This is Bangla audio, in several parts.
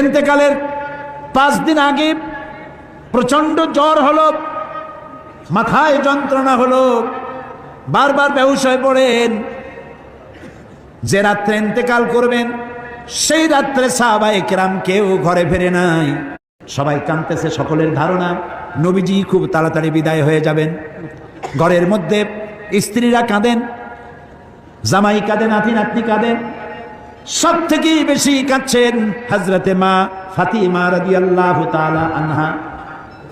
ইন্তেকালের 5 দিন আগে প্রচন্ড জ্বর হলো, মাথায় যন্ত্রণা হলো, বারবার বেহুশ হয়ে পড়েন। যে রাত্রে ইন্তেকাল করবেন সেই রাত্রে সাহাবায়ে কেরাম কেউ ঘরে ফেরে নাই, সবাই কাঁদতেছে। সকলের ধারণা নবীজি খুব তাড়াতাড়ি বিদায় হয়ে যাবেন। ঘরের মধ্যে স্ত্রীরা কাঁদেন, জামাই কাঁদেন, নাতি নাতনি কাঁদেন। সব থেকে বেশি কাঁদছেন হযরতে মা ফাতিমা রাদিয়াল্লাহু তাআলা আনহা।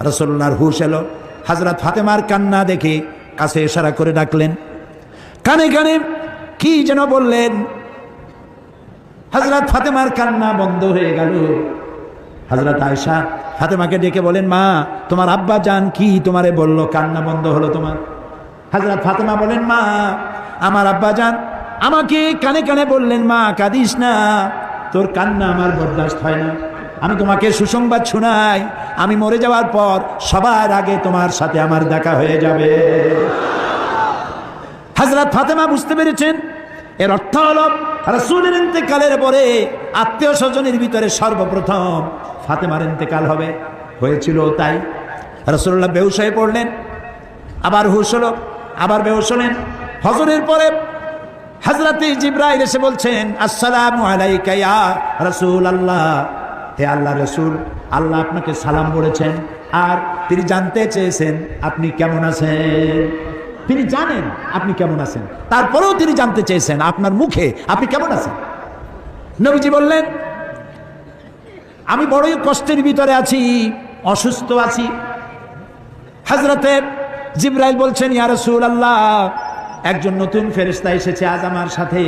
রাসূলুল্লাহর হুশ এলো, হযরত ফাতেমার কান্না দেখে কাছে ইশারা করে ডাকলেন, কানে কানে কি যেন বললেন। হযরত ফাতেমার কান্না বন্ধ হয়ে গেল। হযরত আয়েশা ফাতেমাকে ডেকে বলেন, মা তোমার আব্বা জান কি তোমারে বললো, কান্না বন্ধ হলো তোমার? হযরত ফাতেমা বলেন, মা আমার আব্বা জান আমাকে কানে কানে বললেন, মা কাঁদিস না, তোর কান্না আমার বরদাস্ত হয় না। আমি তোমাকে সুসংবাদ শোনাই, আমি মরে যাওয়ার পর সবার আগে তোমার সাথে আমার দেখা হয়ে যাবে। হযরত ফাতেমা বুঝতে পেরেছেন এর অর্থ হলো রাসূলের ইন্তেকালের পরে আত্মীয় স্বজনের ভিতরে সর্বপ্রথম ফাতেমার ইন্তেকাল হবে। হয়েছিল তাই। রাসূলুল্লাহ বেহুশ হয়ে পড়লেন, আবার হুশ হলো, আবার বেহুশ হলেন। হজরের পরে হযরতে জিবরাইল এসে বলছেন, আসসালামু আলাইকা ইয়া রাসূলুল্লাহ, হে আল্লাহ রাসূল, আল্লাহ আপনাকে সালাম বলেছেন আর তিনি জানতে চেয়েছেন আপনি কেমন আছেন। তিনি জানেন আপনি কেমন আছেন, তারপরেও তিনি জানতে চেয়েছেন আপনার মুখে আপনি কেমন আছেন। নবীজি বললেন, আমি বড়ই কষ্টের ভিতরে আছি, অসুস্থ আছি। হযরতে জিবরাইল বলছেন, ইয়া রাসূলুল্লাহ, একজন নতুন ফেরেশতা এসেছে আজ আমার সাথে,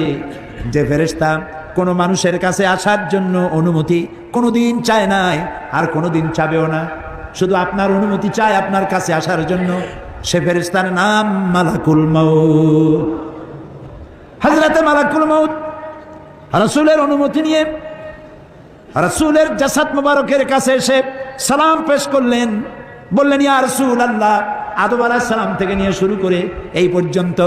যে ফেরেশতা কোনো মানুষের কাছে আসার জন্য অনুমতি কোনোদিন চায় নাই আর কোনোদিন চাবেও না, শুধু আপনার অনুমতি চায় আপনার কাছে আসার জন্য। সে ফেরেশতার নাম মালাকুল মউত। হযরতে মালাকুল মউত রাসূলের অনুমতি নিয়ে রাসূলের জাসাদ মুবারকের কাছে এসে সালাম পেশ করলেন, বললেন, ইয়া রাসূলুল্লাহ, আদম আলাইহিস সালাম থেকে নিয়ে শুরু করে এই পর্যন্ত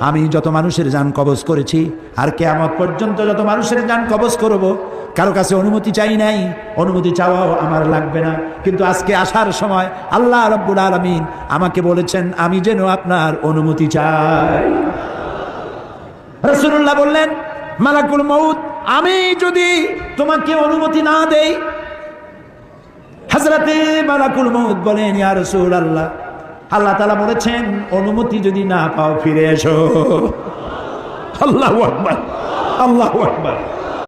আমি যত মানুষের জান কবজ করেছি আর কিয়ামত পর্যন্ত যত মানুষের জান কবজ করব, কারো কাছে অনুমতি চাই নাই, অনুমতি চাওয়াও আমার লাগবে না। কিন্তু আজকে আসার সময় আল্লাহ রাব্বুল আলামিন আমাকে বলেছেন আমি যেন আপনার অনুমতি চাই। রাসূলুল্লাহ বললেন, মালাকুল মউত, আমি যদি তোমাকে অনুমতি না দেই? হযরতে মালাকুল মউত বলেন, ইয়া রাসূলুল্লাহ, আল্লাহ তাআলা বলেছেন অনুমতি যদি না পাও ফিরে এসো। আল্লাহু আকবার, আল্লাহু আকবার।